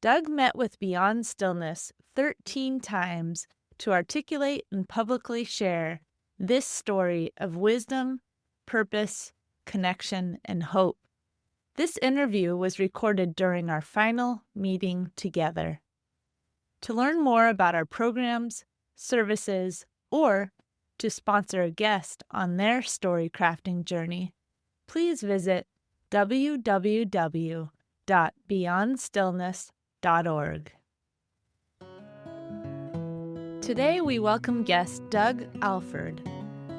Doug met with Beyond Stillness 13 times to articulate and publicly share this story of wisdom, purpose, connection, and hope. This interview was recorded during our final meeting together. To learn more about our programs, services, or to sponsor a guest on their story crafting journey, please visit www.beyondstillness.org. Today we welcome guest Doug Alford.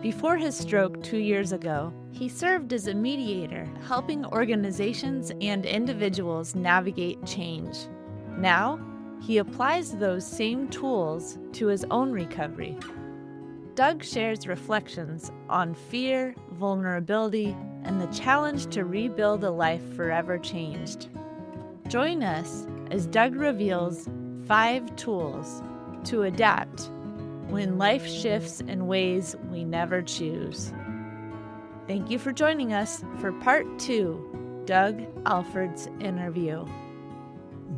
Before his stroke 2 years ago, he served as a mediator, helping organizations and individuals navigate change. Now, he applies those same tools to his own recovery. Doug shares reflections on fear, vulnerability, and the challenge to rebuild a life forever changed. Join us as Doug reveals 5 tools to adapt when life shifts in ways we never choose. Thank you for joining us for Part 2, Doug Alford's interview.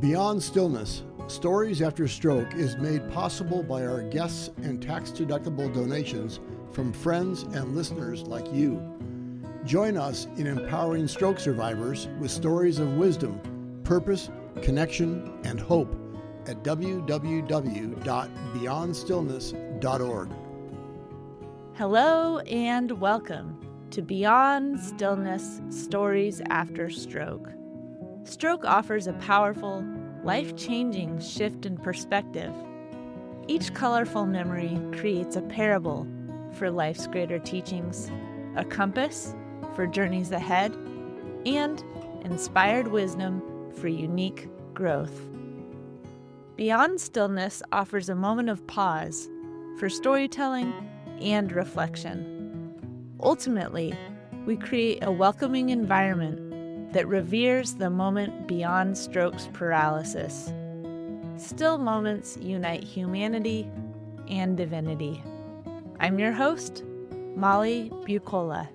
Beyond Stillness, Stories After Stroke is made possible by our guests and tax-deductible donations from friends and listeners like you. Join us in empowering stroke survivors with stories of wisdom, purpose, connection, and hope at www.beyondstillness.org. Hello and welcome to Beyond Stillness Stories After Stroke. Stroke offers a powerful, life-changing shift in perspective. Each colorful memory creates a parable for life's greater teachings, a compass for journeys ahead, and inspired wisdom for unique growth. Beyond Stillness offers a moment of pause for storytelling and reflection. Ultimately, we create a welcoming environment that reveres the moment beyond stroke's paralysis. Still moments unite humanity and divinity. I'm your host, Molly Bucola.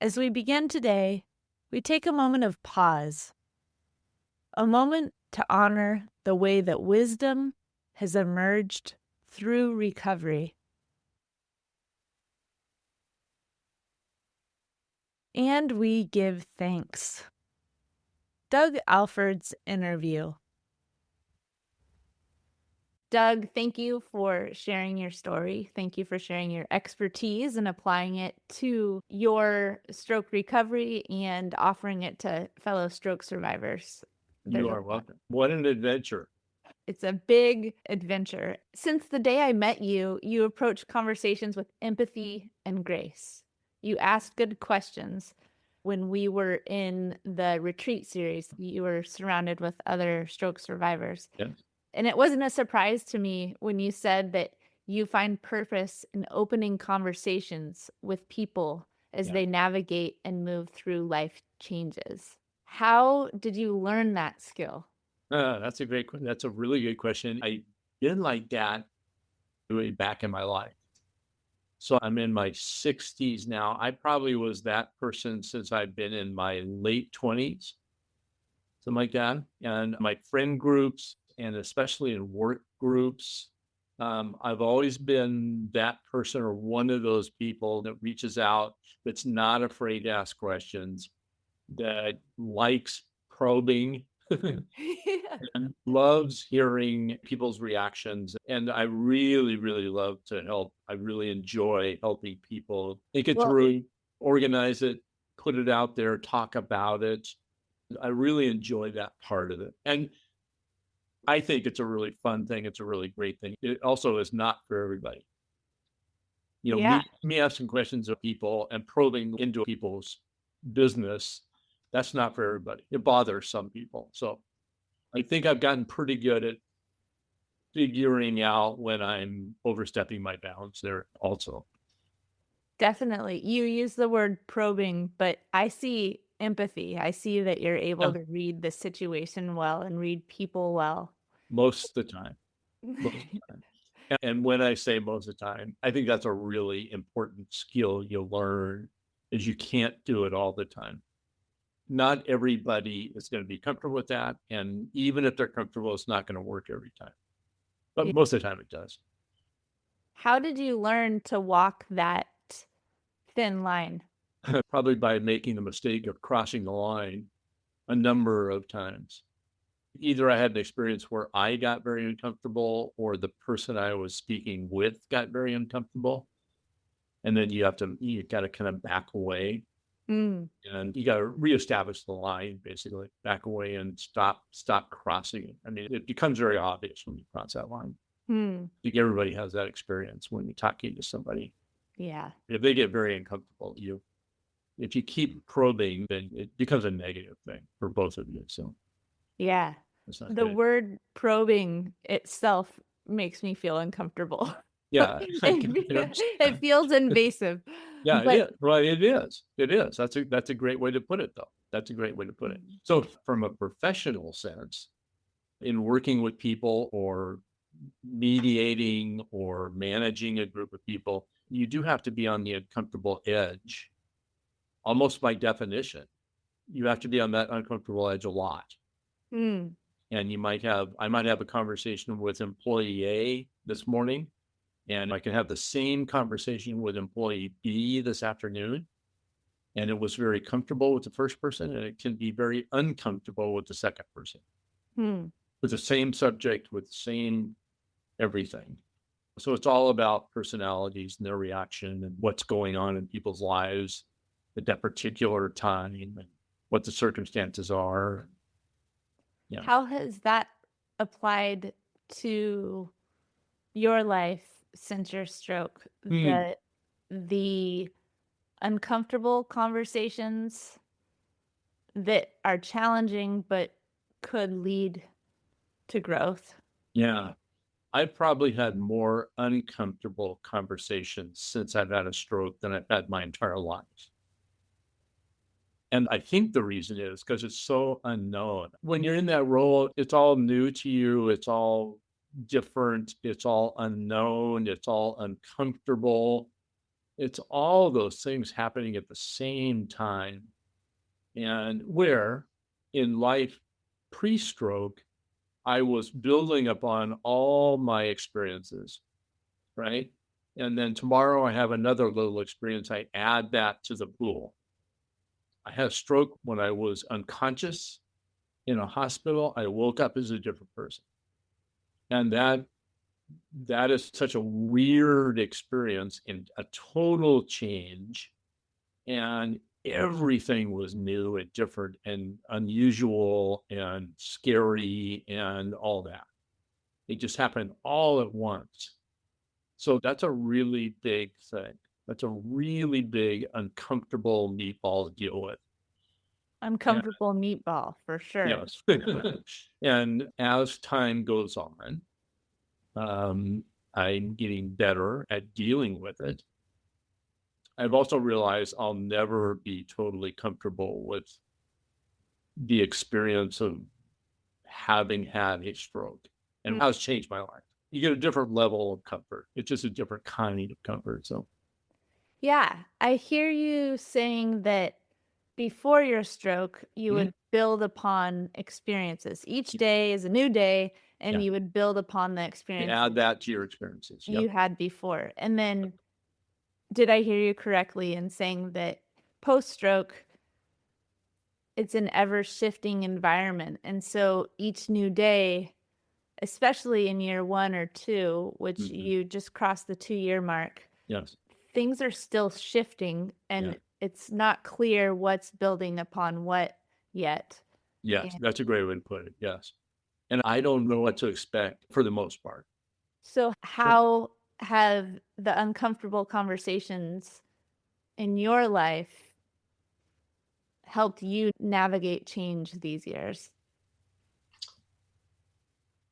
As we begin today, we take a moment of pause, a moment to honor the way that wisdom has emerged through recovery. And we give thanks. Doug Alford's interview. Doug, thank you for sharing your story. Thank you for sharing your expertise and applying it to your stroke recovery and offering it to fellow stroke survivors. You are welcome. What an adventure. It's a big adventure. Since the day I met you, you approached conversations with empathy and grace. You asked good questions. When we were in the retreat series, you were surrounded with other stroke survivors. Yes. And it wasn't a surprise to me when you said that you find purpose in opening conversations with people as they navigate and move through life changes. How did you learn that skill? That's a really good question. I didn't like that way back in my life. So I'm in my 60s now. I probably was that person since I've been in my late 20s, something like that. And my friend groups, and especially in work groups, I've always been that person or one of those people that reaches out, that's not afraid to ask questions, that likes probing, and loves hearing people's reactions. And I really, really love to help. I really enjoy helping people think it through, organize it, put it out there, talk about it. I really enjoy that part of it. And I think it's a really fun thing. It's a really great thing. It also is not for everybody. Me asking questions of people and probing into people's business, that's not for everybody. It bothers some people. So I think I've gotten pretty good at figuring out when I'm overstepping my bounds there also. Definitely. You use the word probing, but I see empathy. I see that you're able to read the situation well and read people well. Most of the time. And when I say most of the time, I think that's a really important skill you'll learn, is you can't do it all the time. not everybody is going to be comfortable with that. And even if they're comfortable, it's not going to work every time. But most of the time it does. How did you learn to walk that thin line? Probably by making the mistake of crossing the line a number of times. Either I had an experience where I got very uncomfortable or the person I was speaking with got very uncomfortable. And then you got to kind of back away and you got to reestablish the line, basically back away and stop crossing it. I mean, it becomes very obvious when you cross that line. I think everybody has that experience when you're talking to somebody. Yeah. If they get very uncomfortable, if you keep probing, then it becomes a negative thing for both of you. So yeah, the word probing itself makes me feel uncomfortable. Yeah. It feels invasive. Yeah, but it is. Well, it is. It is. That's a great way to put it, though. That's a great way to put it. So from a professional sense, in working with people or mediating or managing a group of people, you do have to be on the uncomfortable edge. Almost by definition, you have to be on that uncomfortable edge a lot. And I might have a conversation with employee A this morning, and I can have the same conversation with employee B this afternoon. And it was very comfortable with the first person, and it can be very uncomfortable with the second person. With the same subject, with the same everything. So it's all about personalities and their reaction and what's going on in people's lives at that particular time and what the circumstances are. Yeah. How has that applied to your life since your stroke? The uncomfortable conversations that are challenging but could lead to growth. Yeah. I've probably had more uncomfortable conversations since I've had a stroke than I've had my entire life. And I think the reason is because it's so unknown. When you're in that role, it's all new to you. It's all different. It's all unknown. It's all uncomfortable. It's all those things happening at the same time. And where in life pre-stroke, I was building upon all my experiences, right? And then tomorrow I have another little experience. I add that to the pool. I had a stroke when I was unconscious in a hospital. I woke up as a different person. And that is such a weird experience and a total change. And everything was new and different and unusual and scary and all that. It just happened all at once. So that's a really big thing. That's a really big, uncomfortable meatball to deal with. Uncomfortable meatball, for sure. Yes. And as time goes on, I'm getting better at dealing with it. I've also realized I'll never be totally comfortable with the experience of having had a stroke and how it's changed my life. You get a different level of comfort. It's just a different kind of comfort. So, yeah, I hear you saying that before your stroke, you would build upon experiences. Each day is a new day, and you would build upon the experience. Add that to your experiences. You had before. And then, did I hear you correctly in saying that post-stroke, it's an ever-shifting environment, and so each new day, especially in year 1 or 2, which you just crossed the 2-year mark, things are still shifting, and it's not clear what's building upon what yet. Yes, that's a great way to put it. Yes. And I don't know what to expect for the most part. So how have the uncomfortable conversations in your life helped you navigate change these years?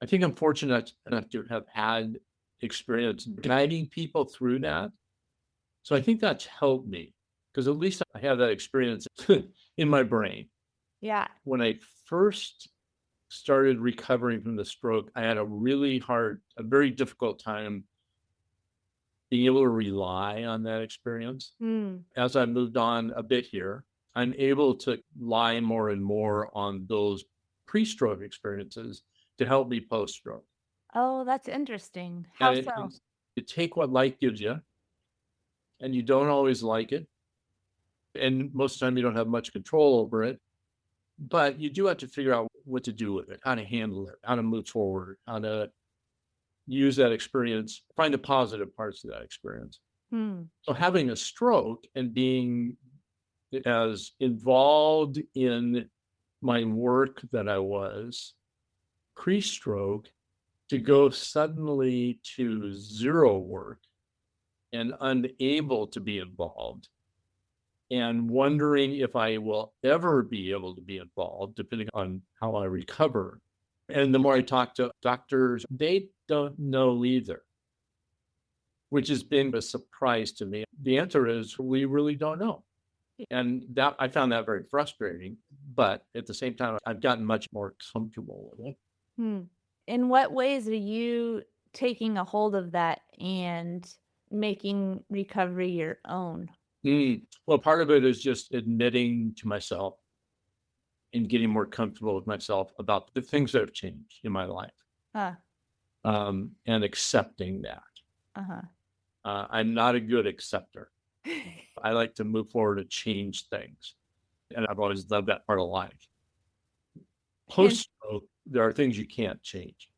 I think I'm fortunate enough to have had experience guiding people through that. So I think that's helped me because at least I have that experience in my brain. Yeah. When I first started recovering from the stroke, I had a very difficult time being able to rely on that experience. As I moved on a bit here, I'm able to rely more and more on those pre-stroke experiences to help me post-stroke. Oh, that's interesting. How And so? you take what life gives you, and you don't always like it. And most of the time, you don't have much control over it. But you do have to figure out what to do with it, how to handle it, how to move forward, how to use that experience, find the positive parts of that experience. Hmm. So having a stroke and being as involved in my work that I was pre-stroke, to go suddenly to zero work and unable to be involved and wondering if I will ever be able to be involved, depending on how I recover. And the more I talk to doctors, they don't know either, which has been a surprise to me. The answer is we really don't know. And that I found that very frustrating. But at the same time, I've gotten much more comfortable with it. Hmm. In what ways are you taking a hold of that and making recovery your own? Well, part of it is just admitting to myself and getting more comfortable with myself about the things that have changed in my life, Uh, and accepting that. uh-huh. I'm not a good acceptor. I like to move forward and change things. And I've always loved that part of life. Post-stroke, there are things you can't change.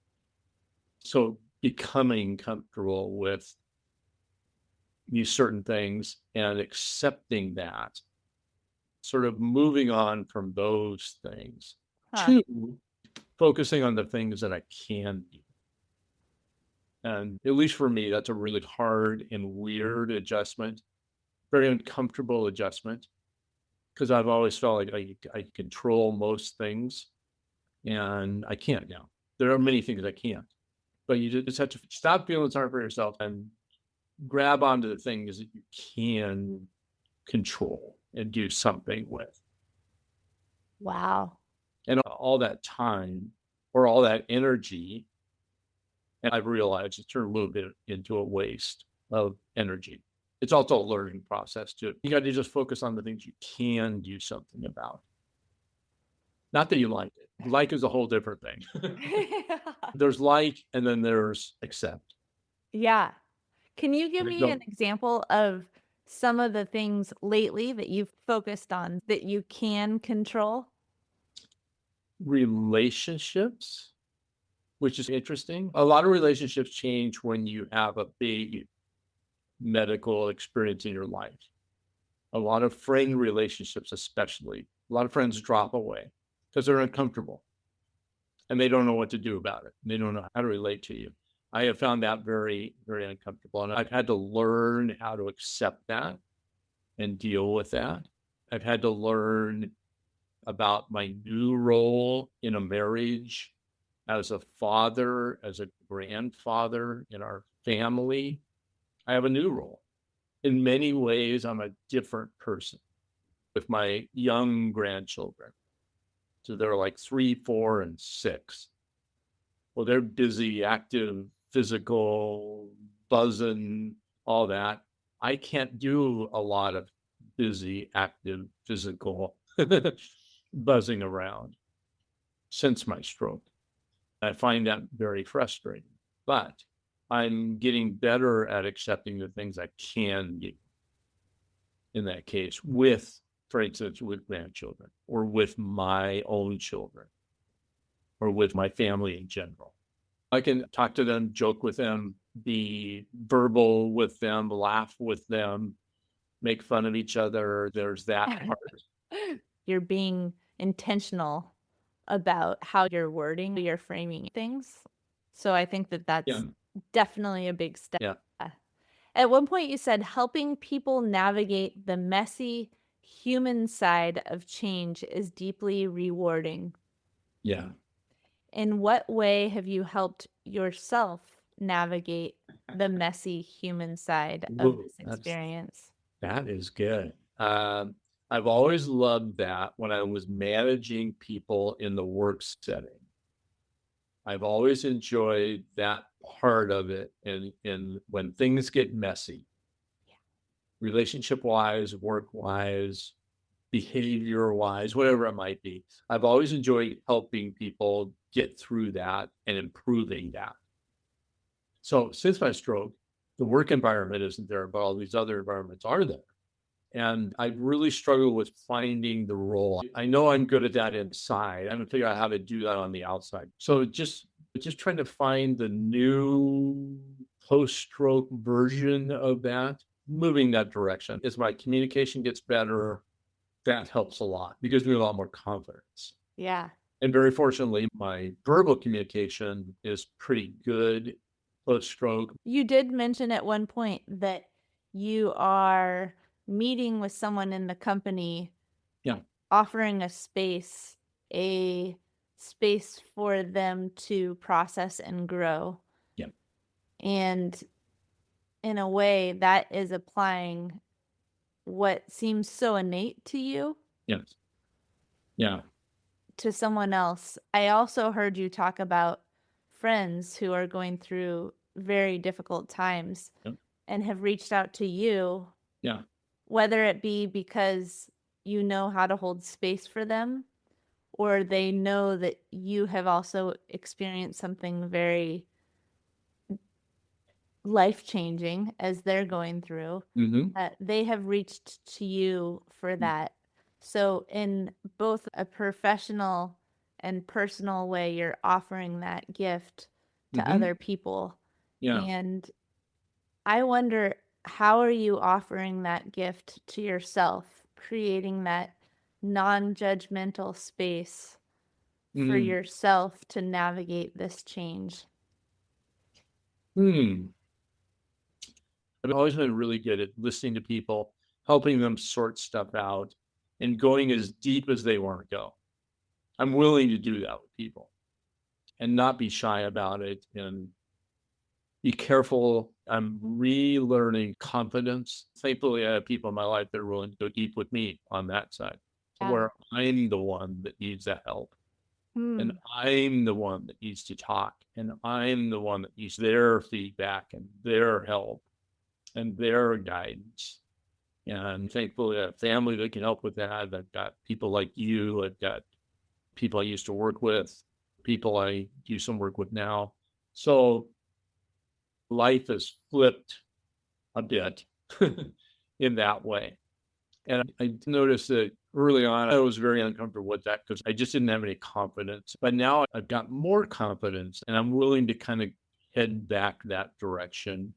So becoming comfortable with these certain things and accepting that, sort of moving on from those things to focusing on the things that I can do. And at least for me, that's a really hard and weird adjustment, very uncomfortable adjustment, because I've always felt like I control most things, and I can't now. There are many things I can't, but you just have to stop feeling sorry for yourself and grab onto the things that you can control and do something with. Wow. And all that time or all that energy, and I've realized it's turned a little bit into a waste of energy. It's also a learning process too. You got to just focus on the things you can do something about. Not that you like it. Like is a whole different thing. There's like, and then there's accept. Yeah. Can you give me No, an example of some of the things lately that you've focused on that you can control? relationships, which is interesting. A lot of relationships change when you have a big medical experience in your life. A lot of friend relationships, especially, a lot of friends drop away because they're uncomfortable and they don't know what to do about it. They don't know how to relate to you. I have found that very, very uncomfortable. And I've had to learn how to accept that and deal with that. I've had to learn about my new role in a marriage as a father, as a grandfather in our family. I have a new role. In many ways, I'm a different person with my young grandchildren. So they're like 3, 4, and 6. Well, they're busy, active, physical, buzzing, all that. I can't do a lot of busy, active, physical buzzing around since my stroke. I find that very frustrating, but I'm getting better at accepting the things I can do in that case with, for instance, with grandchildren or with my own children or with my family in general. I can talk to them, joke with them, be verbal with them, laugh with them, make fun of each other. There's that part. You're being intentional about how you're wording, you're framing things. So I think that that's Yeah. definitely a big step. Yeah. At one point, you said helping people navigate the messy human side of change is deeply rewarding. Yeah. In what way have you helped yourself navigate the messy human side of Ooh, this experience? that is good. I've always loved that when I was managing people in the work setting. I've always enjoyed that part of it. And when things get messy, relationship wise, work wise, behavior wise, whatever it might be. I've always enjoyed helping people get through that and improving that. So since my stroke, the work environment isn't there, but all these other environments are there. And I really struggle with finding the role. I know I'm good at that inside. I'm gonna figure out how to do that on the outside. So just trying to find the new post-stroke version of that, moving that direction. As my communication gets better, that helps a lot. It gives me a lot more confidence. Yeah. And very fortunately, my verbal communication is pretty good post-stroke. You did mention at one point that you are meeting with someone in the company, Yeah. offering a space for them to process and grow. Yeah. And in a way, that is applying what seems so innate to you Yes. Yeah. to someone else. I also heard you talk about friends who are going through very difficult times Yep. and have reached out to you, Yeah. whether it be because you know how to hold space for them or they know that you have also experienced something very life-changing as they're going through. They have reached to you for that. So in both a professional and personal way, you're offering that gift to other people. Yeah. And I wonder, how are you offering that gift to yourself, creating that non-judgmental space for yourself to navigate this change? I've always been really good at listening to people, helping them sort stuff out, and going as deep as they want to go. I'm willing to do that with people and not be shy about it and be careful. I'm relearning confidence. Thankfully, I have people in my life that are willing to go deep with me on that side, where I'm the one that needs that help. And I'm the one that needs to talk. And I'm the one that needs their feedback and their help and their guidance. And thankfully, I have family that can help with that. I've got people like you. I've got people I used to work with, people I do some work with now. So life has flipped a bit in that way. And I noticed that early on, I was very uncomfortable with that because I just didn't have any confidence. But now I've got more confidence and I'm willing to kind of head back that direction.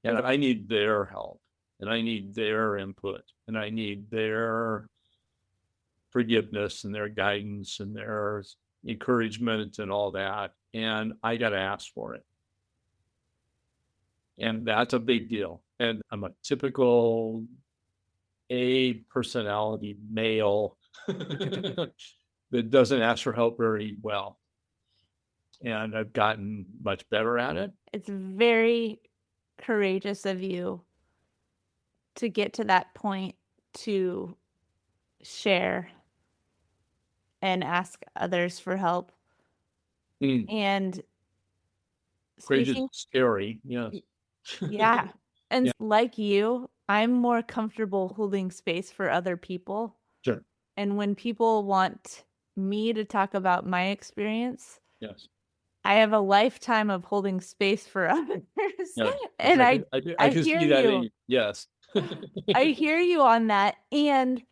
And I need their help and I need their input and I need their forgiveness and their guidance and their encouragement and all that. And I got to ask for it. And that's a big deal. And I'm a typical A personality male that doesn't ask for help very well. And I've gotten much better at it. It's very courageous of you to get to that point to share and ask others for help. And Courage is speaking, scary. Yeah. yeah. And like you, I'm more comfortable holding space for other people. Sure. And when people want me to talk about my experience, Yes. I have a lifetime of holding space for others. Yeah. And I can hear see that in you. you. Yes. I hear you on that. And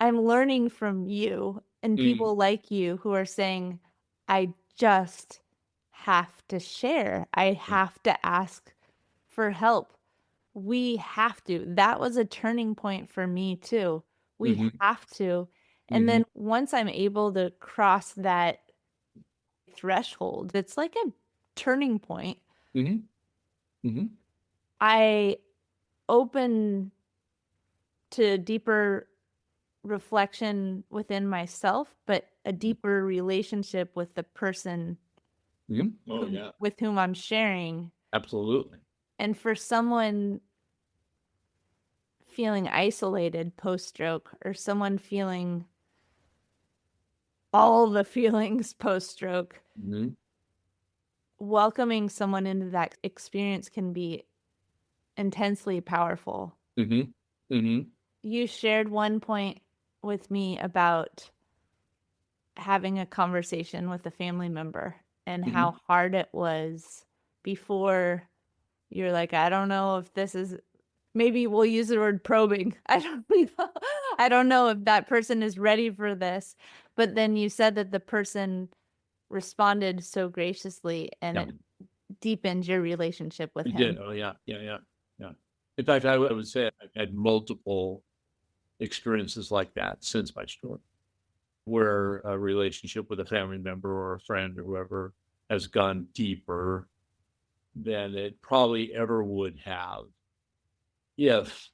I'm learning from you and people like you who are saying, I just have to share. I have to ask for help. We have to. That was a turning point for me too. We have to. And then once I'm able to cross that threshold, it's like a turning point. I open to deeper reflection within myself, but a deeper relationship with the person with whom I'm sharing. Absolutely. And for someone feeling isolated post-stroke or someone feeling all the feelings post-stroke, welcoming someone into that experience can be intensely powerful. You shared one point with me about having a conversation with a family member and how hard it was before you're like, I don't know if this is, maybe we'll use the word probing. I don't know. I don't know if that person is ready for this. But then you said that the person responded so graciously and it deepened your relationship with him. Did. Oh, yeah. In fact, I would say I've had multiple experiences like that since my story, where a relationship with a family member or a friend or whoever has gone deeper than it probably ever would have if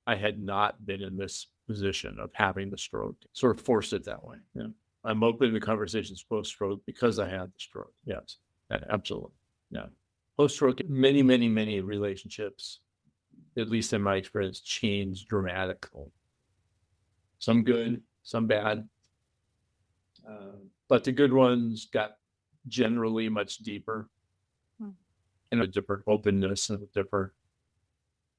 I had not been in this position of having the stroke. Sort of forced it that way. Yeah. I'm open to conversations post-stroke because I had the stroke. Yes, absolutely. Yeah. Post-stroke, many relationships, at least in my experience, changed dramatically. Some good, some bad. But the good ones got generally much deeper and a different openness and a different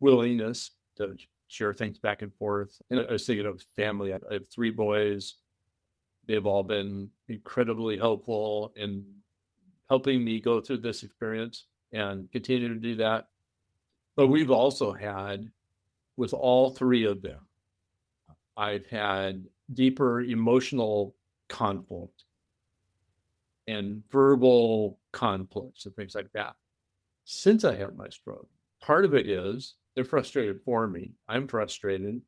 willingness to share things back and forth. And I was thinking of family. I have 3 boys. They've all been incredibly helpful in helping me go through this experience and continue to do that. But we've also had, with all 3 of them, I've had deeper emotional conflict and verbal conflicts and things like that since I had my stroke. Part of it is they're frustrated for me. I'm frustrated.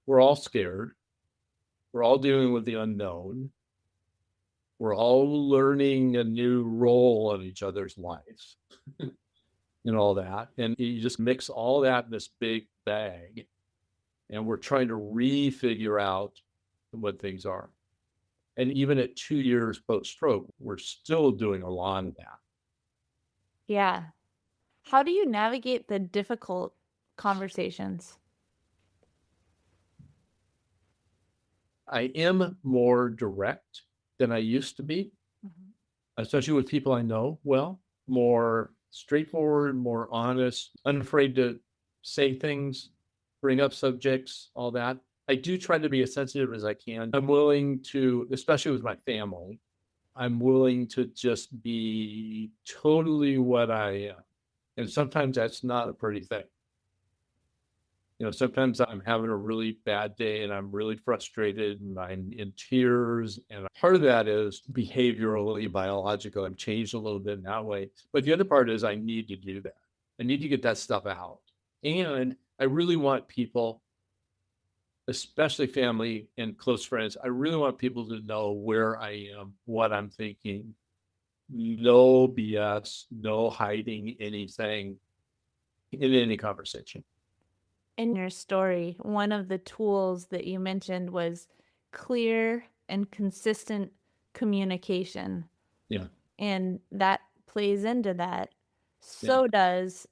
We're all scared. We're all dealing with the unknown. We're all learning a new role in each other's lives and all that. And you just mix all that in this big bag. And we're trying to refigure out what things are. And even at 2 years post-stroke, we're still doing a lot of that. Yeah. How do you navigate the difficult conversations? I am more direct than I used to be, especially with people I know well, more straightforward, more honest, unafraid to say things, bring up subjects, all that. I do try to be as sensitive as I can. I'm willing to, especially with my family, I'm willing to just be totally what I am. And sometimes that's not a pretty thing. Sometimes I'm having a really bad day and I'm really frustrated and I'm in tears. And part of that is behaviorally, biological. I've changed a little bit in that way. But the other part is I need to do that. I need to get that stuff out. And I really want people, especially family and close friends, I really want people to know where I am, what I'm thinking. No BS, no hiding anything in any conversation. In your story, one of the tools that you mentioned was clear and consistent communication. Yeah. And that plays into that. So does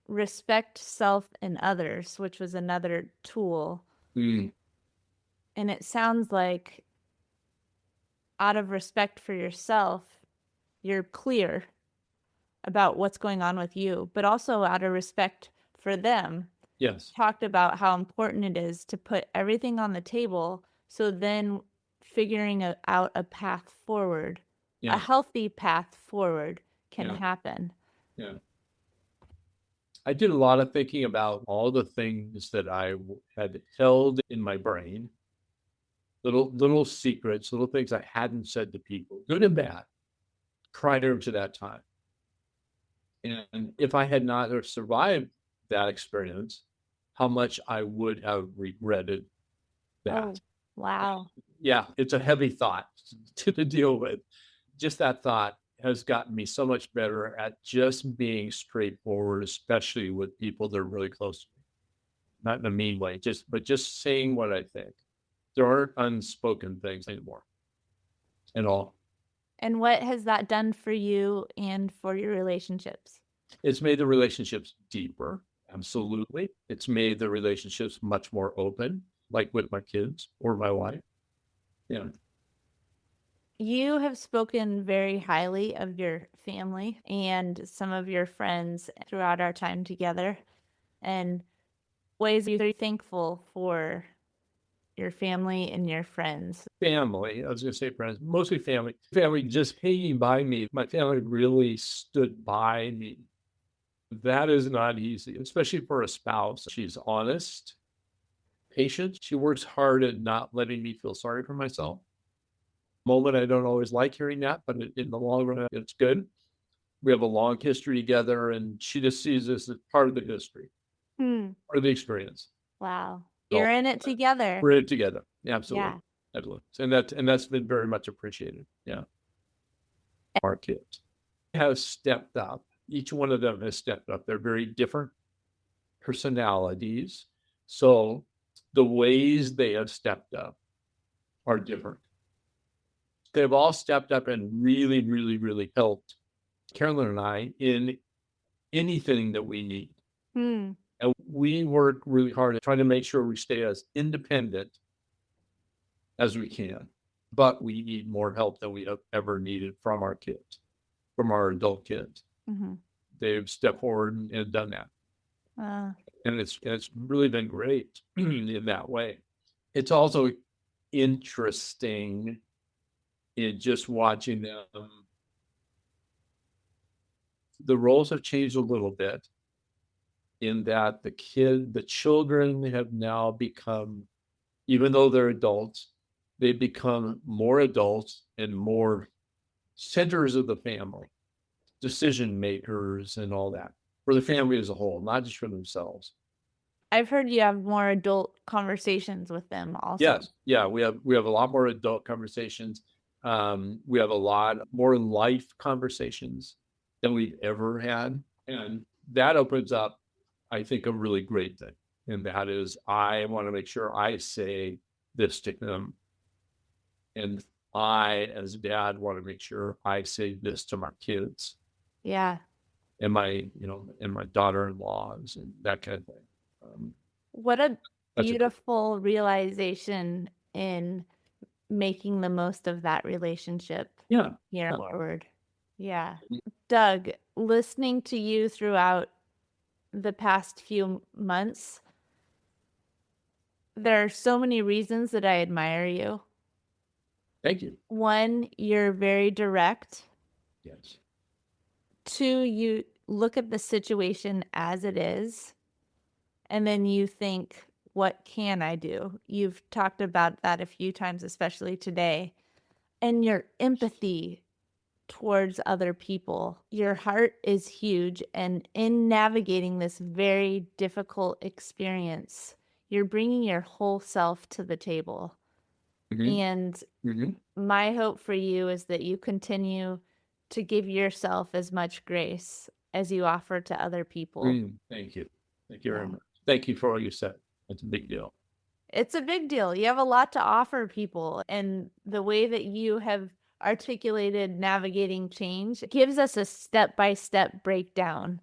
respect self and others, which was another tool. And it sounds like out of respect for yourself, you're clear about what's going on with you, but also out of respect for them. Yes. Talked about how important it is to put everything on the table. So then figuring out a path forward, a healthy path forward can happen. Yeah. I did a lot of thinking about all the things that I had held in my brain, little secrets, little things I hadn't said to people, good and bad, prior to that time. And if I had not survived that experience, how much I would have regretted that. Oh, wow. Yeah, it's a heavy thought to deal with. Just that thought has gotten me so much better at just being straightforward, especially with people that are really close to me. Not in a mean way, but just saying what I think. There aren't unspoken things anymore at all. And what has that done for you and for your relationships? It's made the relationships deeper. Absolutely. It's made the relationships much more open, like with my kids or my wife. Yeah. You have spoken very highly of your family and some of your friends throughout our time together. And ways you're thankful for your family and your friends? Family, I was going to say friends, mostly family. Family just hanging by me. My family really stood by me. That is not easy, especially for a spouse. She's honest, patient. She works hard at not letting me feel sorry for myself. Moment, I don't always like hearing that, but in the long run, it's good. We have a long history together, and she just sees this as part of the history, Hmm. part of the experience. Wow. So You're in it together. we're in it together. Absolutely. Yeah. Absolutely. And that's been very much appreciated. Yeah. Our kids have stepped up. Each one of them has stepped up. They're very different personalities. So the ways they have stepped up are different. They've all stepped up and really, really, really helped Carolyn and I in anything that we need. Hmm. And we work really hard at trying to make sure we stay as independent as we can. But we need more help than we have ever needed from our kids, from our adult kids. Mm-hmm. They've stepped forward and done that. And it's really been great in that way. It's also interesting in just watching them. The roles have changed a little bit in that the children have now become, even though they're adults, they become more adults and more centers of the family, decision makers and all that for the family as a whole, not just for themselves. I've heard you have more adult conversations with them also. Yes. Yeah. We have a lot more adult conversations. We have a lot more life conversations than we've ever had. And that opens up, I think, a really great thing. And that is, I want to make sure I say this to them. And I, as a dad, want to make sure I say this to my kids. Yeah. And my daughter-in-laws and that kind of thing. What a beautiful realization in making the most of that relationship. Yeah. Here forward. Yeah. Doug, listening to you throughout the past few months, there are so many reasons that I admire you. Thank you. One, you're very direct. Yes. Two, you look at the situation as it is, and then you think, what can I do? You've talked about that a few times, especially today. And your empathy towards other people. Your heart is huge. And in navigating this very difficult experience, you're bringing your whole self to the table. Mm-hmm. And Mm-hmm. my hope for you is that you continue to give yourself as much grace as you offer to other people. Thank you. Thank you very much. Thank you for all you said. It's a big deal. It's a big deal. You have a lot to offer people. And the way that you have articulated navigating change gives us a step-by-step breakdown.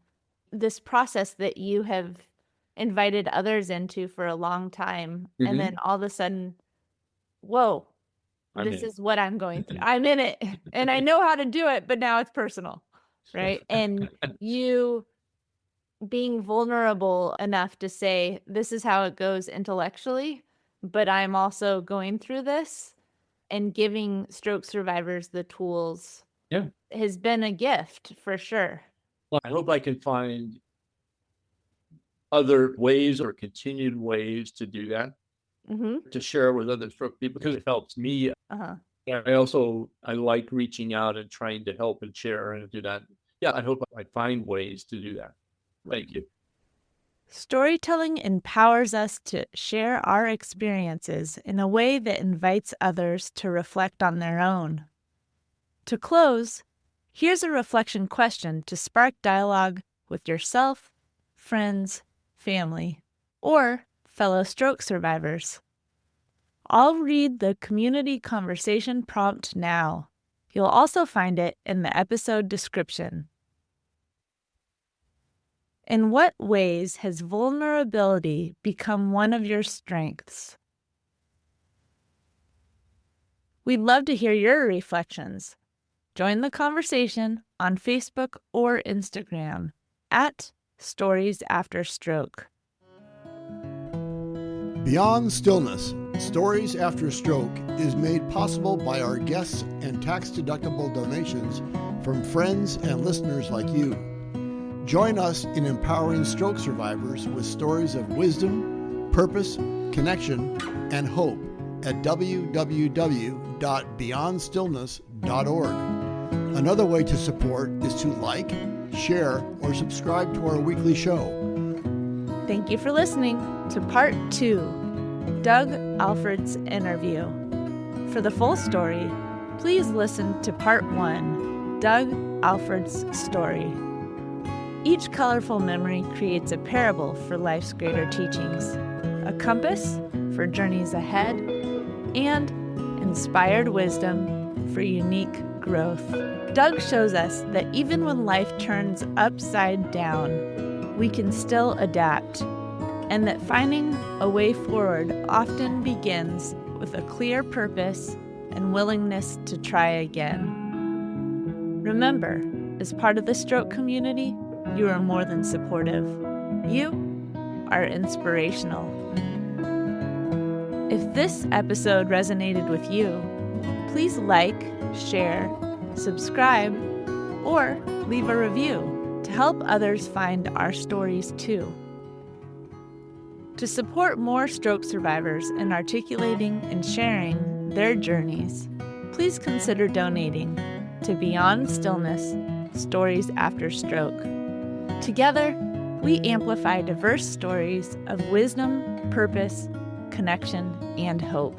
This process that you have invited others into for a long time. Mm-hmm. And then all of a sudden, whoa, this is what I'm going through. I'm in it and I know how to do it, but now it's personal, right? And you being vulnerable enough to say, this is how it goes intellectually, but I'm also going through this, and giving stroke survivors the tools has been a gift for sure. Well, I hope I can find other ways or continued ways to do that, to share with other stroke people, because it helps me. I like reaching out and trying to help and share and do that. Yeah, I hope I find ways to do that. Thank you. Storytelling empowers us to share our experiences in a way that invites others to reflect on their own. To close, here's a reflection question to spark dialogue with yourself, friends, family, or fellow stroke survivors. I'll read the community conversation prompt now. You'll also find it in the episode description. In what ways has vulnerability become one of your strengths? We'd love to hear your reflections. Join the conversation on Facebook or Instagram @StoriesAfterStroke. Beyond Stillness, Stories After Stroke is made possible by our guests and tax-deductible donations from friends and listeners like you. Join us in empowering stroke survivors with stories of wisdom, purpose, connection, and hope at www.beyondstillness.org. Another way to support is to like, share, or subscribe to our weekly show. Thank you for listening to Part 2, Doug Alford's interview. For the full story, please listen to Part 1, Doug Alford's story. Each colorful memory creates a parable for life's greater teachings, a compass for journeys ahead, and inspired wisdom for unique growth. Doug shows us that even when life turns upside down, we can still adapt, and that finding a way forward often begins with a clear purpose and willingness to try again. Remember, as part of the stroke community, you are more than supportive. You are inspirational. If this episode resonated with you, please like, share, subscribe, or leave a review to help others find our stories too. To support more stroke survivors in articulating and sharing their journeys, please consider donating to Beyond Stillness, Stories After Stroke. Together, we amplify diverse stories of wisdom, purpose, connection, and hope.